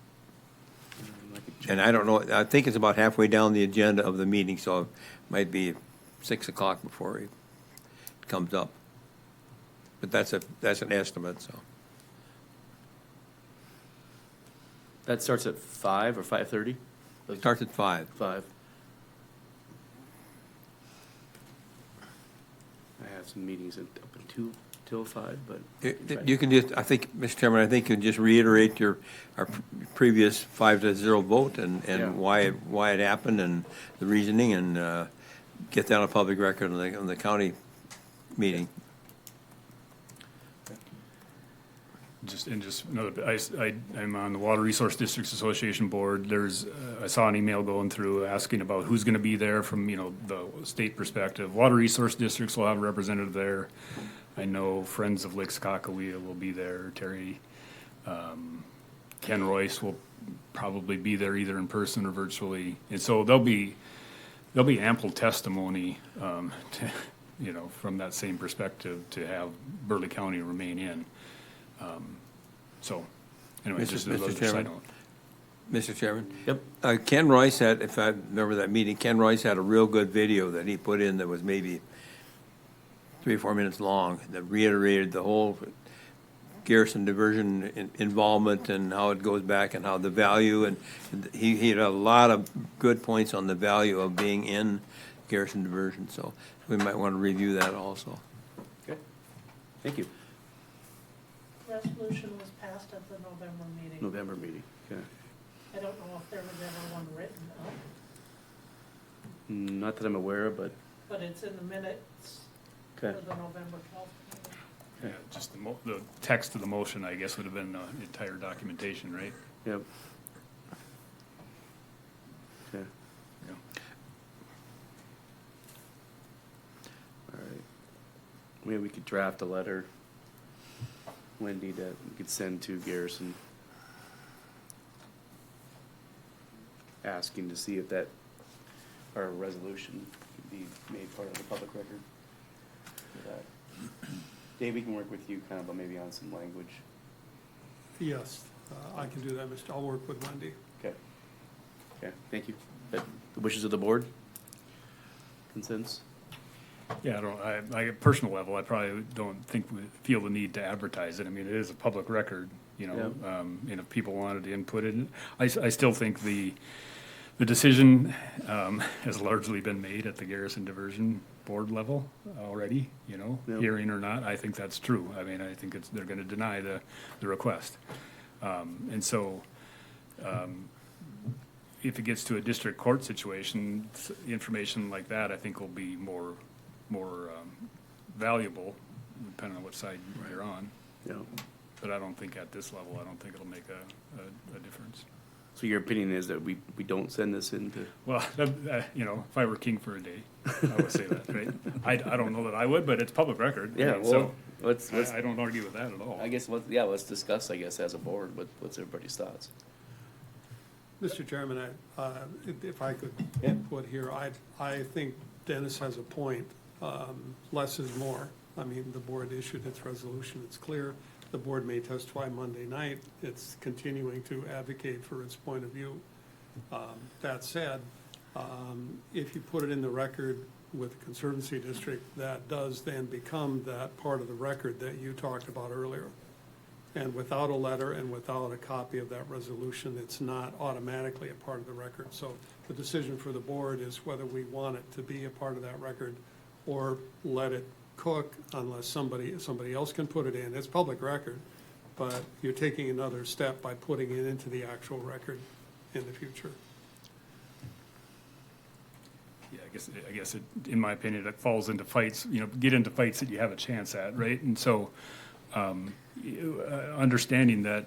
And I don't know, I think it's about halfway down the agenda of the meeting, so it might be 6 o'clock before it comes up. But that's an estimate, so. That starts at 5 or 5:30? It starts at 5. 5. I have some meetings up till 5, but. You can just, I think, Mr. Chairman, I think you can just reiterate our previous 5-0 vote Yeah. and why it happened and the reasoning, and get that on public record on the county meeting. Just another, I'm on the Water Resource Districts Association Board. I saw an email going through asking about who's gonna be there from, the state perspective. Water Resource Districts will have a representative there. I know Friends of Lake Skakawea will be there. Terry, Ken Royce will probably be there either in person or virtually. And so there'll be ample testimony, from that same perspective to have Burleigh County remain in. So, anyway, just Mr. another side Chairman? note. Mr. Chairman? Yep. Ken Royce had, if I remember that meeting, Ken Royce had a real good video that he put in that was maybe 3 or 4 minutes long, that reiterated the whole Garrison Diversion involvement and how it goes back and how the value, and he had a lot of good points on the value of being in Garrison Diversion, so we might want to review that also. Okay. Thank you. Resolution was passed at the November meeting. November meeting, okay. I don't know if there was ever one written up, Not that I'm aware of, but, but it's in the minutes for okay. the November 12th meeting. Yeah, just the text of the motion, I guess, would have been entire documentation, right? Yep. Okay. Yeah. All right. Maybe we could draft a letter, Wendy, that we could send to Garrison, asking to see if that, our resolution could be made part of the public record for that. Dave, we can work with you kind of maybe on some language. Yes, I can do that, I'll work with Wendy. Okay. Okay, thank you. That the wishes of the board? Consensus? Yeah, I personal level, I probably don't think we feel the need to advertise it. I mean, it is a public record, and if people wanted to input it, I still think the The decision has largely been made at the Garrison Diversion Board level already, you know, Yep. hearing or not, I think that's true. I mean, I think they're gonna deny the request. And so, if it gets to a district court situation, information like that, I think will be more valuable, depending on what side you're on. Yeah. But I don't think at this level, I don't think it'll make a difference. So your opinion is that we don't send this into, Well, you know, if I were king for a day, I would say that, right? I don't know that I would, but it's public record. yeah, right? well, So let's, I don't argue with that at all. I guess, let's discuss, I guess, as a board, what's everybody's thoughts? Mr. Chairman, if I could Yeah. put here, I think Dennis has a point. Less is more. I mean, the board issued its resolution, it's clear. The board may testify Monday night. It's continuing to advocate for its point of view. That said, if you put it in the record with the Conservancy District, that does then become that part of the record that you talked about earlier. And without a letter and without a copy of that resolution, it's not automatically a part of the record. So the decision for the board is whether we want it to be a part of that record or let it cook unless somebody else can put it in. It's public record, but you're taking another step by putting it into the actual record in the future. Yeah, I guess in my opinion, it falls into fights, you know, get into fights that you have a chance at, right? And so, understanding that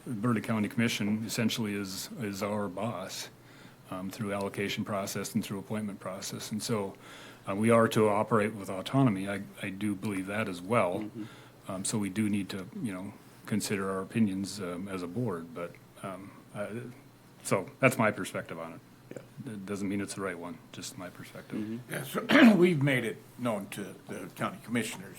the Burleigh County Commission essentially is our boss through allocation process and through appointment process. And so, we are to operate with autonomy. I do believe that as well. So we do need to, you know, consider our opinions as a board. But so that's my perspective on it. It doesn't mean it's the right one, just my perspective. Yes, we've made it known to the county commissioners.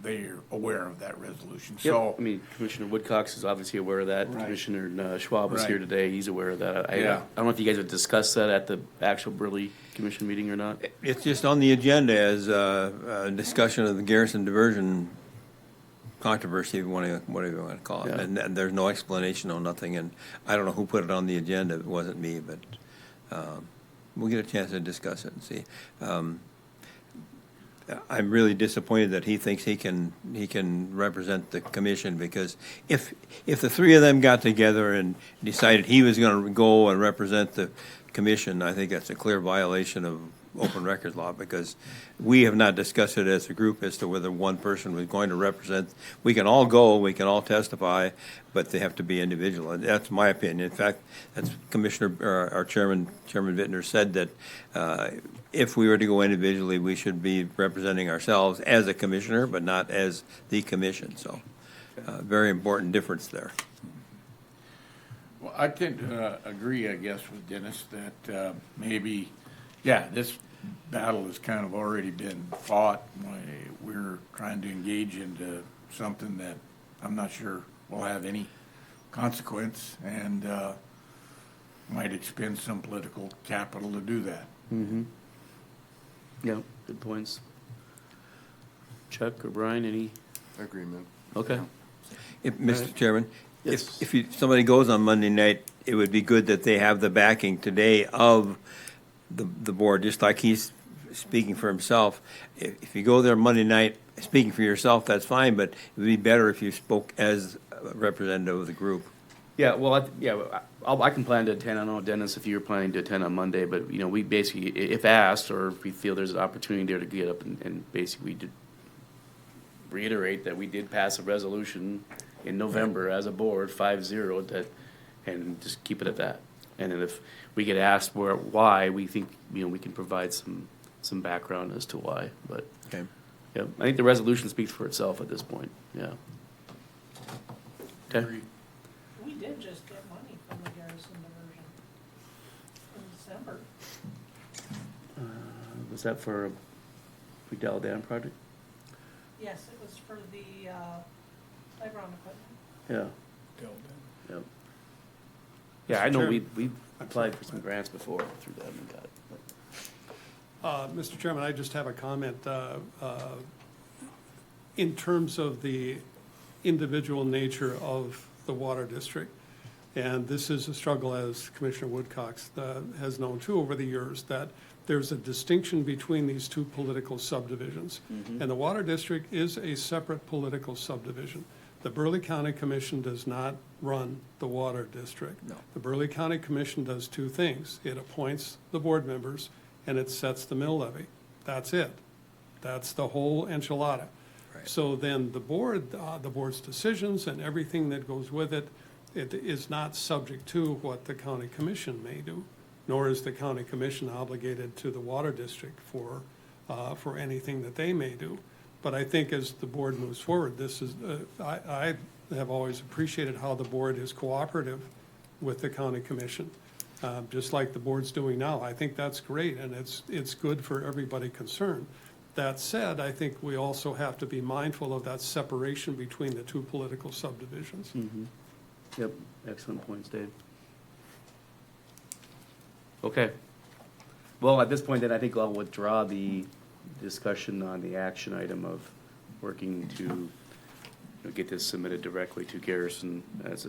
They're aware of that resolution. Yep. So, I mean, Commissioner Woodcox is obviously aware of that. Right. Commissioner Schwab was Right. here today. He's aware of that. I Yeah. don't know if you guys have discussed that at the actual Burleigh Commission meeting or not. It's just on the agenda as a discussion of the Garrison Diversion controversy, whatever you want to call it. Yeah. And there's no explanation, no nothing, and I don't know who put it on the agenda. It wasn't me, but we'll get a chance to discuss it and see. I'm really disappointed that he thinks he can represent the commission, because if the three of them got together and decided he was going to go and represent the commission, I think that's a clear violation of open records law, because we have not discussed it as a group as to whether one person was going to represent. We can all go, we can all testify, but they have to be individual. And that's my opinion. In fact, that's our Chairman Vittner said that if we were to go individually, we should be representing ourselves as a commissioner, but not as the commission. So, very important difference there. well, I tend to agree, I guess, with Dennis that maybe, yeah, this battle has kind of already been fought. We're trying to engage into something that I'm not sure will have any consequence, and might expend some political capital to do that. Yeah, good points. Chuck or Brian, any? Agreement. Okay. Mr. Chairman, Yes. if somebody goes on Monday night, it would be good that they have the backing today of the board, just like he's speaking for himself. If you go there Monday night speaking for yourself, that's fine, but it would be better if you spoke as a representative of the group. Yeah, well, I can plan to attend. I don't know, Dennis, if you're planning to attend on Monday, but, you know, we basically, if asked, or if we feel there's an opportunity there to get up and basically did reiterate that we did pass a resolution in November as a board, 5-0, that, and just keep it at that. And then if we get asked why, we think, you know, we can provide some background as to why, but. Okay. Yeah, I think the resolution speaks for itself at this point, yeah. Okay. We did just get money from the Garrison Diversion in December. Was that for a Vidal Dam project? Yes, it was for the playground equipment. Yeah. Yep. Yeah, I know we applied for some grants before through them and got it. Mr. Chairman, I just have a comment. In terms of the individual nature of the water district, And this is a struggle, as Commissioner Woodcox has known too over the years, that there's a distinction between these two political subdivisions. And the Water District is a separate political subdivision. The Burleigh County Commission does not run the Water District. No. The Burleigh County Commission does two things. It appoints the board members and it sets the mill levy. That's it. That's the whole enchilada. So then the board's decisions and everything that goes with it, it is not subject to what the county commission may do, nor is the county commission obligated to the Water District for anything that they may do. But I think as the board moves forward, this is, I have always appreciated how the board is cooperative with the county commission, just like the board's doing now. I think that's great, and it's good for everybody concerned. That said, I think we also have to be mindful of that separation between the two political subdivisions. Yep, excellent points, Dave. Okay. Well, at this point, then, I think I'll withdraw the discussion on the action item of working to get this submitted directly to Garrison as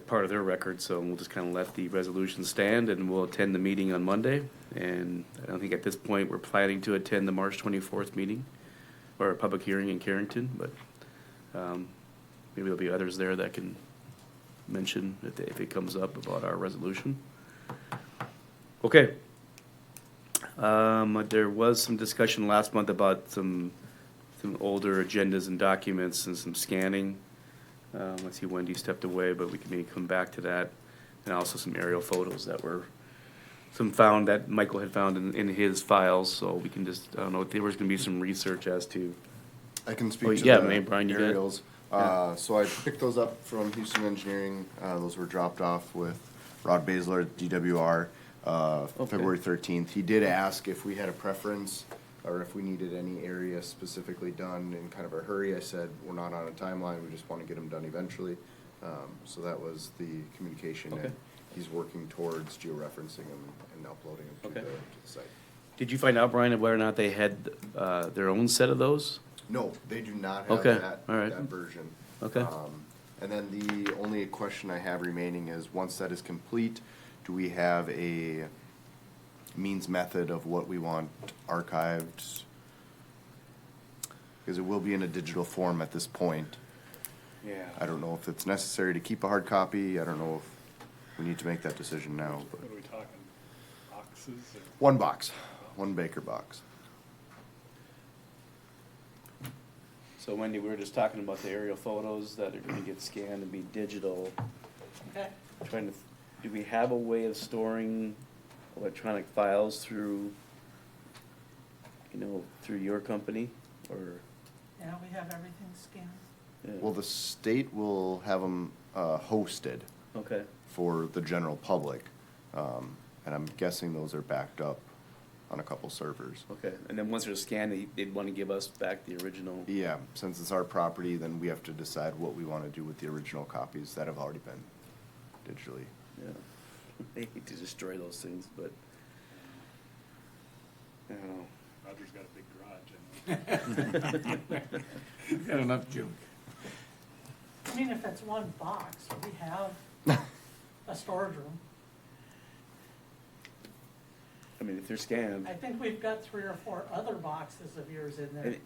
part of their record. So we'll just kind of let the resolution stand, and we'll attend the meeting on Monday. And I don't think at this point we're planning to attend the March 24th meeting or a public hearing in Carrington, but maybe there'll be others there that can mention if it comes up about our resolution. Okay. There was some discussion last month about some older agendas and documents and some scanning. I see Wendy stepped away, but we can maybe come back to that. And also some aerial photos that were found that Michael had found in his files. So we can just, I don't know, there was going to be some research as to. I can speak Oh, to yeah, the maybe Brian, you got it? aerials. So I picked those up from Houston Engineering. Those were dropped off with Rod Baszler at DWR, February 13th. He did ask if we had a preference or if we needed any area specifically done in kind of a hurry. I said, we're not on a timeline, we just want to get them done eventually. So that was the communication. Okay. And he's working towards georeferencing them and uploading them to Okay. the site. Did you find out, Brian, whether or not they had their own set of those? No, they do not have Okay, that, all right. that version. Okay. And then the only question I have remaining is, once that is complete, do we have a means method of what we want archived? Because it will be in a digital form at this point. Yeah. I don't know if it's necessary to keep a hard copy. I don't know if we need to make that decision now. But What are we talking, boxes or? one box, one Baker box. So Wendy, we were just talking about the aerial photos that are going to get scanned and be digital. Okay. Do we have a way of storing electronic files through your company, or? Yeah, we have everything scanned. Yeah. Well, the state will have them hosted Okay, for the general public. And I'm guessing those are backed up on a couple servers. okay. And then once they're scanned, they'd want to give us back the original? Yeah, since it's our property, then we have to decide what we want to do with the original copies that have already been digitally. Yeah. They hate to destroy those things, but, I don't know. Roger's got a big garage, and Got enough junk. I mean, if it's one box, we have a storage room. I mean, if they're scanned. I think we've got 3 or 4 other boxes of yours in there.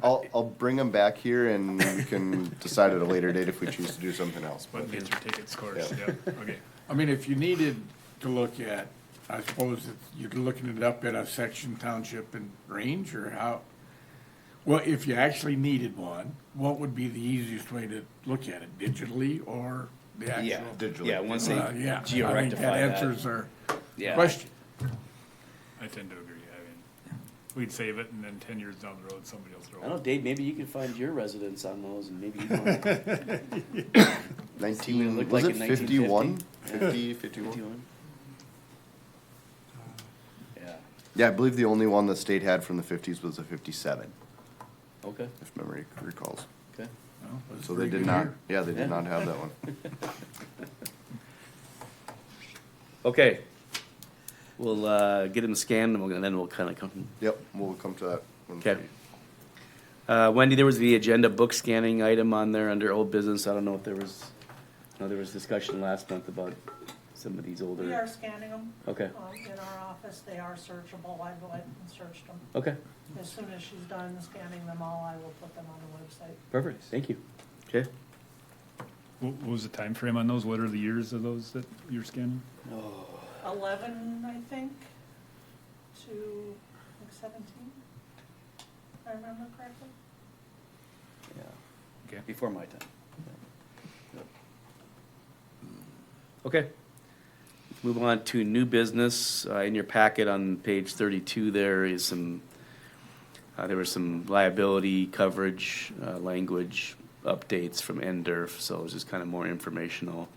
I'll bring them back here and we can decide at a later date if we choose to do something else. But get your ticket scores, Yeah. yeah, okay. I mean, if you needed to look at, I suppose you're looking it up at a section, township, and range, or how? Well, if you actually needed one, what would be the easiest way to look at it, digitally or the actual? Yeah, digitally. Yeah, once they Yeah, I think geo-rectify that that. answers our Yeah. question. I tend to agree. I mean, we'd save it, and then 10 years down the road, somebody else throw I don't know, it. Dave, maybe you can find your residence on those, and maybe you want. 19, Looked was like it in 51? 1950? 51? 51? Yeah, Yeah, I believe the only one the state had from the 50s was a 57, okay, if memory recalls. okay. Well, that's So a they pretty did good not, year. yeah, they did Yeah. not have that one. Okay. We'll get them scanned, and then we'll kind of come. Yep, we'll come to that. one. Okay. Wendy, there was the agenda book scanning item on there under old business. I don't know if there was know there was discussion last month about some of these older. We are scanning them. Okay. In our office, they are searchable. I went and searched them. Okay, As soon as she's done scanning them all, I will put them on the website. perfect, thank you. Okay. What was the time frame on those? What are the years of those that you're scanning? 11, I think, to, like 17, if I remember correctly. Yeah, Okay. before my time. Okay. Let's move on to new business. In your packet on page 32, there is there was some liability coverage, language updates from NDERF, so it was just kind of more informational.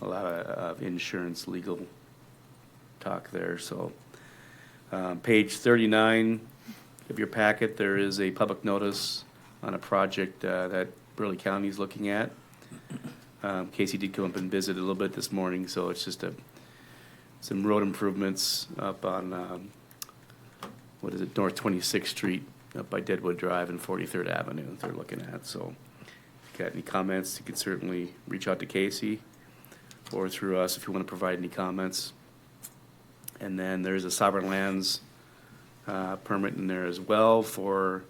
A lot of insurance, legal talk there, so. Page 39 of your packet, there is a public notice on a project that Burleigh County is looking at. Casey did come up and visit a little bit this morning, so it's just some road improvements up on, what is it, North 26th Street, up by Deadwood Drive and 43rd Avenue that they're looking at. So if you got any comments, you can certainly reach out to Casey or through us if you want to provide any comments. And then there's a sovereign lands permit in there as well for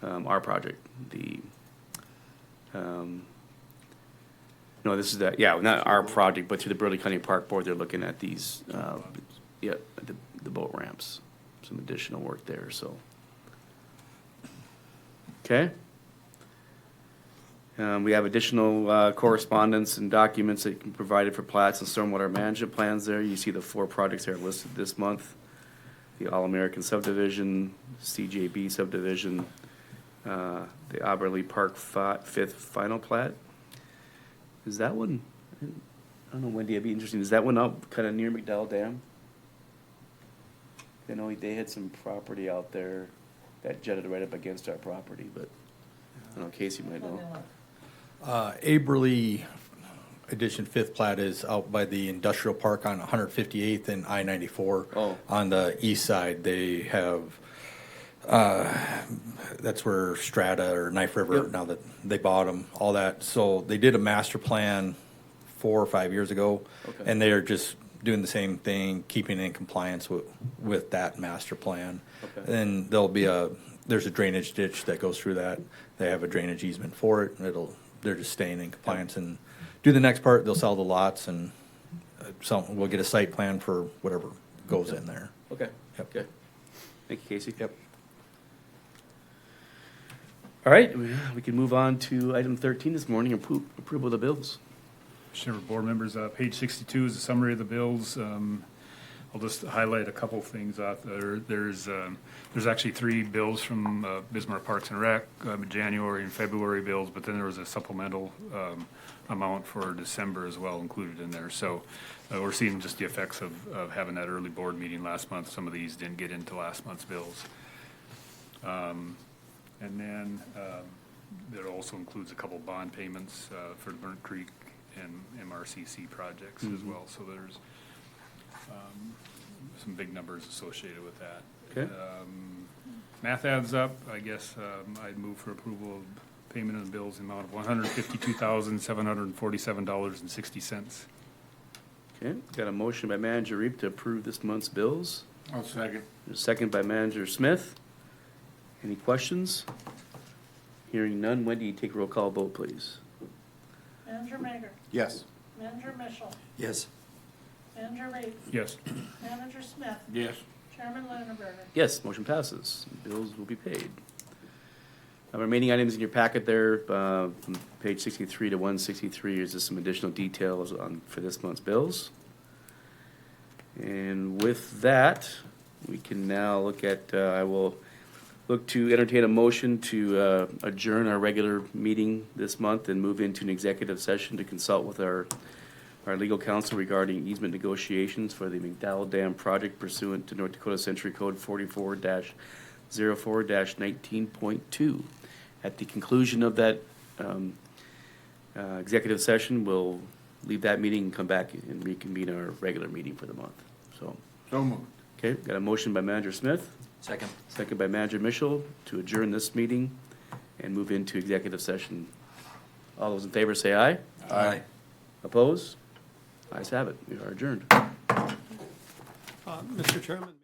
our project. No, this is not our project, but through the Burleigh County Park Board, they're looking at these, the boat ramps, some additional work there, so. Okay. We have additional correspondence and documents that you can provide for plats and stormwater management plans there. You see the 4 projects that are listed this month. The All-American subdivision, CJB subdivision, the Burleigh Park 5th final plat. Is that one, I don't know, Wendy, it'd be interesting, is that one up kind of near McDowell Dam? I know they had some property out there that jutted right up against our property, but I don't know, Casey might know. Burleigh Edition 5th plat is out by the industrial park on 158th and I-94. Oh. On the east side, they have, that's where Strata or Knife River, Yep. now that they bought them, all that. So they did a master plan 4 or 5 years ago, Okay. and they're just doing the same thing, keeping in compliance with that master plan. Okay. And there's a drainage ditch that goes through that. They have a drainage easement for it. They're just staying in compliance and do the next part. They'll sell the lots and we'll get a site plan for whatever goes in there. Okay, Yep. okay. Thank you, Casey. Yep. All right, we can move on to item 13 this morning, approval of the bills. Sure, board members, page 62 is a summary of the bills. I'll just highlight a couple things out there. There's actually 3 bills from Bismarck Parks and Rec, January and February bills, but then there was a supplemental amount for December as well included in there. So we're seeing just the effects of having that early board meeting last month. Some of these didn't get into last month's bills. And then there also includes a couple bond payments for Burnt Creek and MRCC projects as well. So there's some big numbers associated with that. Okay. Math adds up. I guess I'd move for approval of payment of the bills in the amount of $152,747.60. Okay, got a motion by Manager Reap to approve this month's bills. I'll second. There's a second by Manager Smith. Any questions? Hearing none, Wendy, take a roll call vote, please. Manager Mager, Yes. Manager Mitchell, Yes. Manager Reed, Yes. Manager Smith, Yes. Chairman Lunenberger. Yes, motion passes. Bills will be paid. Remaining items in your packet there, from page 63 to 163, is just some additional details for this month's bills. And with that, we can now look at, I will look to entertain a motion to adjourn our regular meeting this month and move into an executive session to consult with our legal counsel regarding easement negotiations for the McDowell Dam project pursuant to North Dakota Century Code 44-04-19.2. At the conclusion of that executive session, we'll leave that meeting and come back and reconvene our regular meeting for the month. So moved. okay, got a motion by Manager Smith. Second. Second by Manager Mitchell to adjourn this meeting and move into executive session. All those in favor say aye. Aye. Opposed? Ayes have it. We are adjourned. Mr. Chairman?